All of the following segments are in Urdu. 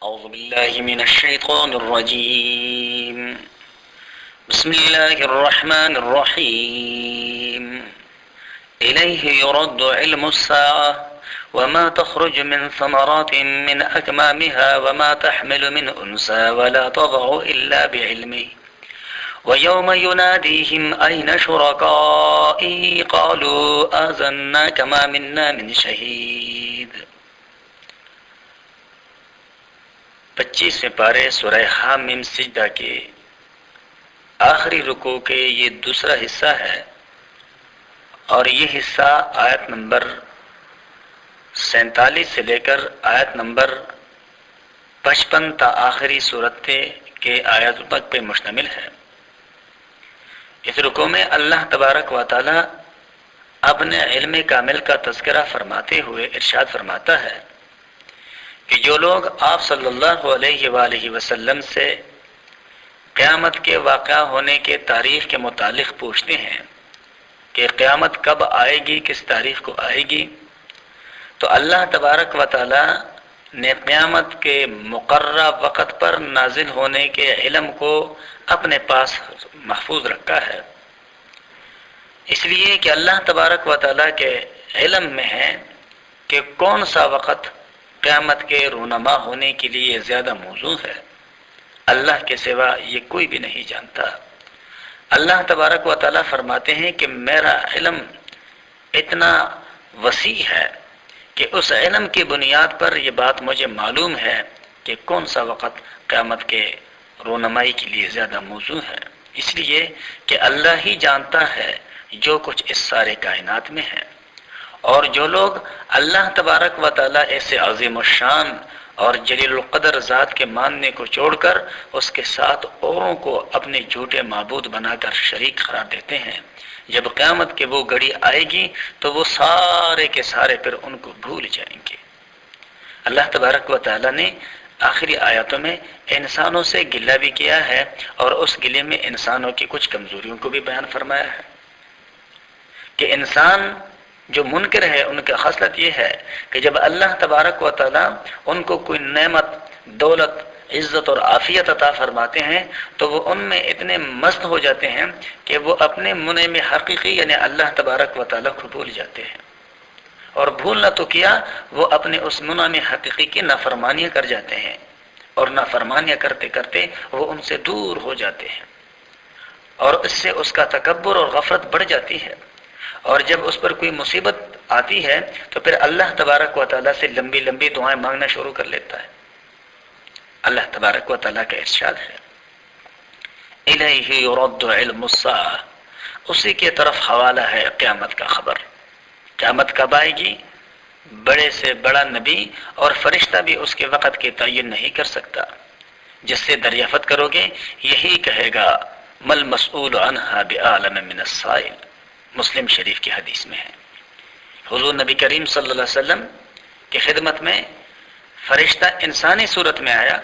أعوذ بالله من الشيطان الرجيم. بسم الله الرحمن الرحيم. إليه يرد علم الساعة وما تخرج من ثمرات من أكمامها وما تحمل من أنثى ولا تضع إلا بعلمه ويوم يناديهم أين شركائي قالوا آذناك ما منا من شهيد. 25ویں پارے سورہ حامیم سجدہ کے آخری رکوع کے یہ دوسرا حصہ ہے، اور یہ حصہ آیت نمبر 47 سے لے کر آیت نمبر 55 تا آخری صورت کے آیاتوں تک پہ مشتمل ہے۔ اس رکوع میں اللہ تبارک و تعالی اپنے علم کامل کا تذکرہ فرماتے ہوئے ارشاد فرماتا ہے کہ جو لوگ آپ صلی اللہ علیہ وآلہ وسلم سے قیامت کے واقع ہونے کے تاریخ کے متعلق پوچھتے ہیں کہ قیامت کب آئے گی، کس تاریخ کو آئے گی، تو اللہ تبارک و تعالی نے قیامت کے مقررہ وقت پر نازل ہونے کے علم کو اپنے پاس محفوظ رکھا ہے، اس لیے کہ اللہ تبارک و تعالی کے علم میں ہے کہ کون سا وقت قیامت کے رونما ہونے کے لیے زیادہ موزوں ہے۔ اللہ کے سوا یہ کوئی بھی نہیں جانتا۔ اللہ تبارک و تعالی فرماتے ہیں کہ میرا علم اتنا وسیع ہے کہ اس علم کی بنیاد پر یہ بات مجھے معلوم ہے کہ کون سا وقت قیامت کے رونمائی کے لیے زیادہ موزوں ہے، اس لیے کہ اللہ ہی جانتا ہے جو کچھ اس سارے کائنات میں ہے۔ اور جو لوگ اللہ تبارک و تعالی ایسے عظیم الشان اور جلیل القدر ذات کے ماننے کو چھوڑ کر اس کے ساتھ اوروں کو اپنے جھوٹے معبود بنا کر شریک قرار دیتے ہیں، جب قیامت کی وہ گھڑی آئے گی تو وہ سارے کے سارے پھر ان کو بھول جائیں گے۔ اللہ تبارک و تعالی نے آخری آیاتوں میں انسانوں سے گلہ بھی کیا ہے، اور اس گلے میں انسانوں کی کچھ کمزوریوں کو بھی بیان فرمایا ہے کہ انسان جو منکر ہے ان کا خصلت یہ ہے کہ جب اللہ تبارک و تعالی ان کو کوئی نعمت، دولت، عزت اور عافیت عطا فرماتے ہیں تو وہ ان میں اتنے مست ہو جاتے ہیں کہ وہ اپنے منعم حقیقی یعنی اللہ تبارک و تعالی کو بھول جاتے ہیں، اور بھولنا تو کیا، وہ اپنے اس منعم حقیقی کی نافرمانیاں کر جاتے ہیں، اور نافرمانیاں کرتے کرتے وہ ان سے دور ہو جاتے ہیں، اور اس سے اس کا تکبر اور غفلت بڑھ جاتی ہے، اور جب اس پر کوئی مصیبت آتی ہے تو پھر اللہ تبارک و تعالیٰ سے لمبی لمبی دعائیں مانگنا شروع کر لیتا ہے۔ اللہ تبارک و تعالیٰ کا ارشاد ہے الیہ یرد علم الساعہ، اسی کے طرف حوالہ ہے قیامت کا خبر۔ قیامت کب آئے گی؟ بڑے سے بڑا نبی اور فرشتہ بھی اس کے وقت کی تعین نہیں کر سکتا۔ جس سے دریافت کرو گے یہی کہے گا مل مسئول عنہا بعالم من السائل، مسلم شریف کی حدیث میں ہے۔ حضور نبی کریم صلی اللہ علیہ وسلم کی خدمت میں فرشتہ انسانی صورت میں آیا،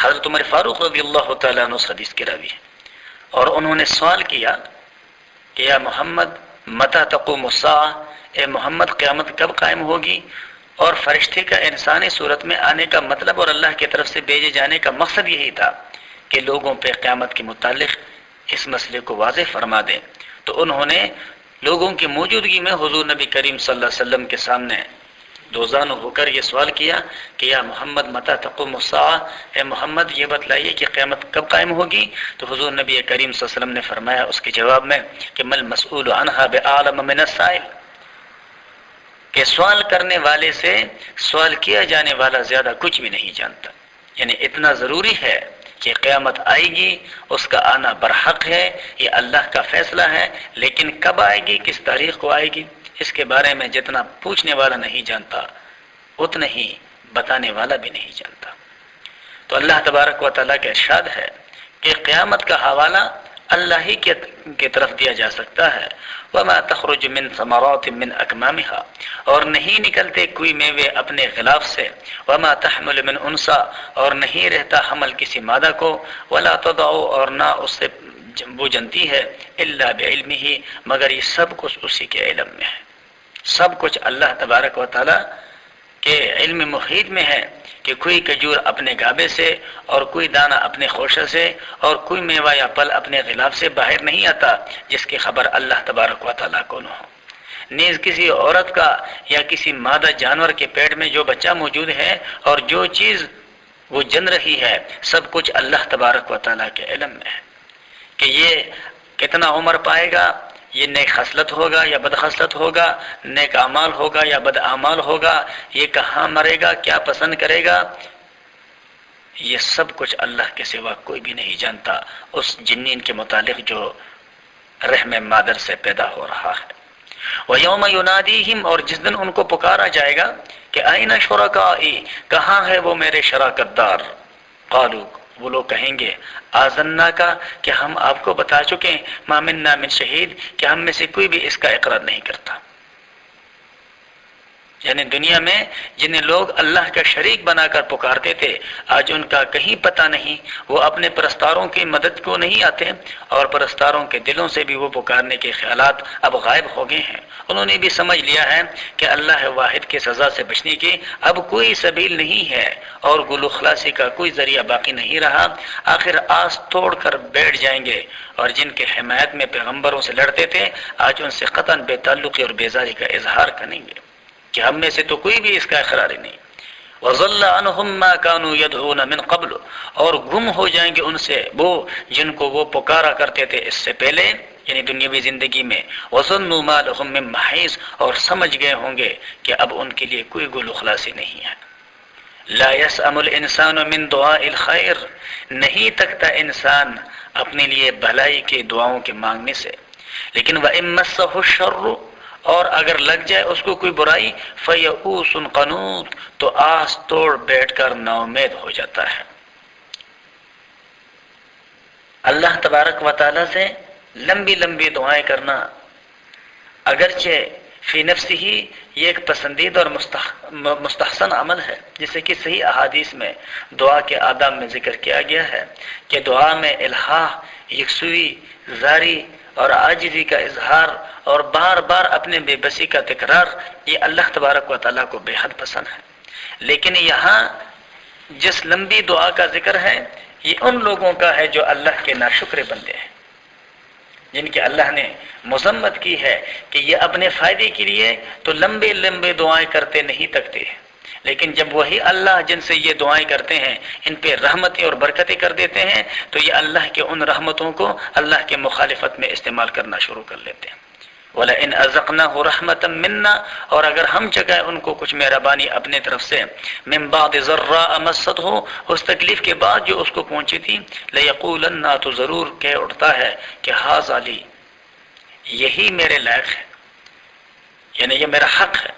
حضرت عمر فاروق رضی اللہ تعالیٰ عنہ اس حدیث کے راوی ہیں، اور انہوں نے سوال کیا کہ یا محمد متی تقوم الساعہ، اے محمد قیامت کب قائم ہوگی؟ اور فرشتے کا انسانی صورت میں آنے کا مطلب اور اللہ کی طرف سے بھیجے جانے کا مقصد یہی تھا کہ لوگوں پہ قیامت کے متعلق اس مسئلے کو واضح فرما دیں۔ تو انہوں نے لوگوں کی موجودگی میں حضور نبی کریم صلی اللہ علیہ وسلم کے سامنے دوزانو ہو کر یہ سوال کیا کہ یا محمد متی تقوم الساعہ، اے محمد یہ بتلائیے کہ قیامت کب قائم ہوگی؟ تو حضور نبی کریم صلی اللہ علیہ وسلم نے فرمایا اس کے جواب میں کہ مل مسئول عنہا بعالم من السائل، کہ سوال کرنے والے سے سوال کیا جانے والا زیادہ کچھ بھی نہیں جانتا۔ یعنی اتنا ضروری ہے کہ قیامت آئے گی، اس کا آنا برحق ہے، یہ اللہ کا فیصلہ ہے، لیکن کب آئے گی، کس تاریخ کو آئے گی، اس کے بارے میں جتنا پوچھنے والا نہیں جانتا اتنا ہی بتانے والا بھی نہیں جانتا۔ تو اللہ تبارک و تعالیٰ کا ارشاد ہے کہ قیامت کا حوالہ اللہ ہی کی طرف دیا جا سکتا ہے۔ وما تخرج من ثمرات من اکمامها، اور نہیں نکلتے کوئی میوے اپنے غلاف سے، وما تحمل من انثى، اور نہیں رہتا حمل کسی مادہ کو، ولا تضع، اور نہ اس سے وہ جنتی ہے، الا بعلمہ، مگر یہ سب کچھ اسی کے علم میں ہے۔ سب کچھ اللہ تبارک و تعالی کے علم محیط میں ہے کہ کوئی کھجور اپنے گابے سے اور کوئی دانہ اپنے خوشہ سے اور کوئی میوہ یا پھل اپنے غلاف سے باہر نہیں آتا جس کی خبر اللہ تبارک و تعالیٰ کو نہ ہو۔ نیز کسی عورت کا یا کسی مادہ جانور کے پیٹ میں جو بچہ موجود ہے اور جو چیز وہ جن رہی ہے، سب کچھ اللہ تبارک و تعالیٰ کے علم میں ہے کہ یہ کتنا عمر پائے گا، یہ نیک خصلت ہوگا یا بد خصلت ہوگا، نیک اعمال ہوگا یا بد اعمال ہوگا، یہ کہاں مرے گا، کیا پسند کرے گا، یہ سب کچھ اللہ کے سوا کوئی بھی نہیں جانتا اس جنین کے متعلق جو رحم مادر سے پیدا ہو رہا ہے۔ وَيَوْمَ يُنَادِيهِمْ، اور جس دن ان کو پکارا جائے گا کہ أَيْنَ شُرَكَائِي، کہاں ہے وہ میرے شراکت دار، قالوا، وہ لوگ کہیں گے آذنا کا، کہ ہم آپ کو بتا چکے، ما منا من شہید، کہ ہم میں سے کوئی بھی اس کا اقرار نہیں کرتا۔ یعنی دنیا میں جنہیں لوگ اللہ کا شریک بنا کر پکارتے تھے، آج ان کا کہیں پتہ نہیں، وہ اپنے پرستاروں کی مدد کو نہیں آتے، اور پرستاروں کے دلوں سے بھی وہ پکارنے کے خیالات اب غائب ہو گئے ہیں۔ انہوں نے بھی سمجھ لیا ہے کہ اللہ واحد کی سزا سے بچنے کی اب کوئی سبیل نہیں ہے اور گل و خلاصی کا کوئی ذریعہ باقی نہیں رہا، آخر آس توڑ کر بیٹھ جائیں گے، اور جن کے حمایت میں پیغمبروں سے لڑتے تھے آج ان سے قطعاً بے تعلقی اور بیزاری کا اظہار کریں گے کہ ہم میں سے تو کوئی بھی اس کا اقرار نہیں۔ وَضَلَّ عَنْهُمْ مَا كَانُوا يَدْعُونَ مِنْ قَبْلُ، اور گم ہو جائیں گے ان سے وہ جن کو وہ پکارا کرتے تھے اس سے پہلے، یعنی دنیاوی زندگی میں۔ وَظَنُّوا مَا لَهُم مِّن مَّحِيصٍ، اور سمجھ گئے ہوں گے کہ اب ان کے لیے کوئی گل و خلاصی نہیں ہے۔ لَا يَسْأَمُ الْإِنسَانُ مِنْ دُعَاءِ الْخَيْرِ، نہیں تکتا انسان اپنے لیے بھلائی کے دعاؤں کے مانگنے سے، لیکن وَإِن مَّسَّهُ الشَّرُّ، اور اگر لگ جائے اس کو کوئی برائی، فَيَئُوسٌ قَنُوطٌ، تو آس توڑ بیٹھ کر نا امید ہو جاتا ہے۔ اللہ تبارک و تعالیٰ سے لمبی لمبی دعائیں کرنا اگرچہ فی نفسی ہی یہ ایک پسندیدہ اور مستحسن عمل ہے، جسے کہ صحیح احادیث میں دعا کے آداب میں ذکر کیا گیا ہے کہ دعا میں الحاح، یکسوئی، زاری اور عاجزی کا اظہار اور بار بار اپنے بے بسی کا تکرار، یہ اللہ تبارک و تعالیٰ کو بے حد پسند ہے۔ لیکن یہاں جس لمبی دعا کا ذکر ہے یہ ان لوگوں کا ہے جو اللہ کے ناشکر بندے ہیں، جن کے اللہ نے مذمت کی ہے کہ یہ اپنے فائدے کے لیے تو لمبے لمبے دعائیں کرتے نہیں تکتے، لیکن جب وہی اللہ جن سے یہ دعائیں کرتے ہیں ان پہ رحمتیں اور برکتیں کر دیتے ہیں تو یہ اللہ کے ان رحمتوں کو اللہ کے مخالفت میں استعمال کرنا شروع کر لیتے ہیں۔ وَلَئِنْ أَذَقْنَاهُ رَحْمَةً مِنَّا، اور اگر ہم چکائے ان کو کچھ مہربانی اپنے طرف سے، مِن بَعْدِ ضَرَّاءَ مَسَّتْهُ، اس تکلیف کے بعد جو اس کو پہنچی تھی، لَيَقُولَنَّ، تو ضرور کہہ اٹھتا ہے کہ ہَذَا لِي، یہی میرے لائق ہے، یعنی یہ میرا حق ہے۔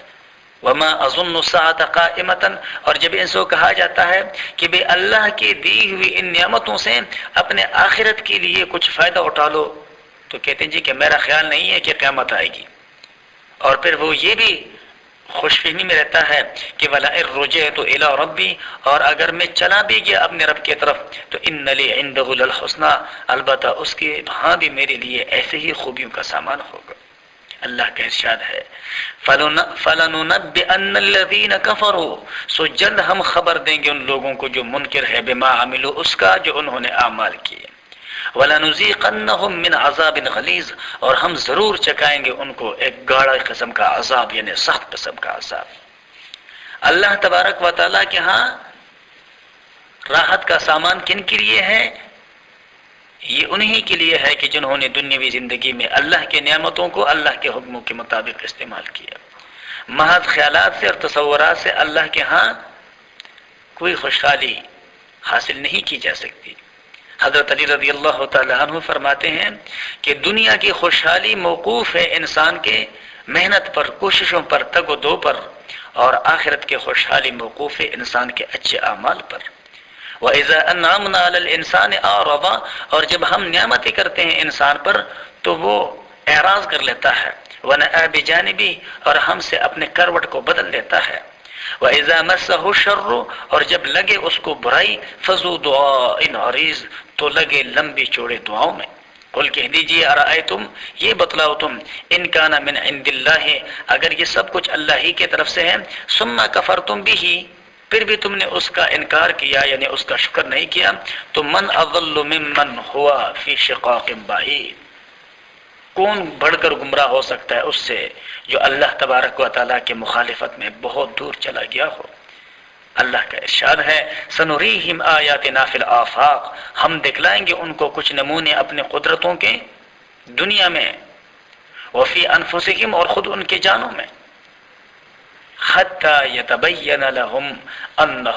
وَمَا أَظُنُّ السَّاعَةَ قَائِمَةً، اور جب ان سے کہا جاتا ہے کہ بے اللہ کی دی ہوئی ان نعمتوں سے اپنے آخرت کے لیے کچھ فائدہ اٹھا لو، تو کہتے ہیں جی کہ میرا خیال نہیں ہے کہ قیامت آئے گی، اور پھر وہ یہ بھی خوش فہمی میں رہتا ہے کہ وَلَئِن رُجِعْتُ إِلَىٰ رَبِّي، اور اگر میں چلا بھی گیا اپنے رب کی طرف تو إِنَّ لِي عِندَهُ لَلْحُسْنَىٰ، البتہ اس کے ہاں بھی میرے لیے ایسے ہی خوبیوں کا سامان ہوگا۔ اللہ کا ارشاد ہے فَلَنُنَبِّئَنَّ الَّذِينَ كَفَرُوا، سو جلد ہم خبر دیں گے ان لوگوں کو جو منکر ہے، بما عملوا، اس کا جو انہوں نے اعمال کیے، وَلَنُذِيقَنَّهُم مِّنْ عَذَابٍ غَلِيظٍ، اور ہم ضرور چکائیں گے ان کو ایک گاڑا قسم کا عذاب، یعنی سخت قسم کا عذاب۔ اللہ تبارک و تعالیٰ کے ہاں راحت کا سامان کن کے لیے ہے؟ یہ انہی کے لیے ہے کہ جنہوں نے دنیاوی زندگی میں اللہ کے نعمتوں کو اللہ کے حکموں کے مطابق استعمال کیا۔ محض خیالات سے اور تصورات سے اللہ کے ہاں کوئی خوشحالی حاصل نہیں کی جا سکتی۔ حضرت علی رضی اللہ تعالیٰ عنہ فرماتے ہیں کہ دنیا کی خوشحالی موقوف ہے انسان کے محنت پر، کوششوں پر، تگ و دو پر، اور آخرت کی خوشحالی موقوف ہے انسان کے اچھے اعمال پر۔ وَإِذَا أَنْعَمْنَا عَلَى الْإِنسَانِ أَعْرَضَ، اور جب ہم نعمتیں کرتے ہیں انسان پر تو وہ اعراض کر لیتا ہے، وَنَأَىٰ بِجَانِبِهِ، اور ہم سے اپنے کروٹ کو بدل لیتا ہے۔ وَإِذَا مَسَّهُ الشَّرُّ، اور جب لگے اس کو برائی، فَذُو دُعَاءٍ عَرِيضٍ، تو لگے لمبی چوڑے دعاؤں میں۔ قل کہہ دیجیے ارأیتم، یہ بتلاؤ تم، ان کان من عند اللہ، اگر یہ سب کچھ اللہ ہی کی طرف سے ہے، ثم کفرتم به، پھر بھی تم نے اس کا انکار کیا، یعنی اس کا شکر نہیں کیا، تو من اضل ممن ہوا فی شقاق بعید، کون بڑھ کر گمراہ ہو سکتا ہے اس سے جو اللہ تبارک و تعالیٰ کی مخالفت میں بہت دور چلا گیا ہو۔ اللہ کا ارشاد ہے سنریہم آیاتنا فی الآفاق، ہم دکھلائیں گے ان کو کچھ نمونے اپنے قدرتوں کے دنیا میں، وفی انفسہم، اور خود ان کے جانوں میں، حتی یتبین لہم انہ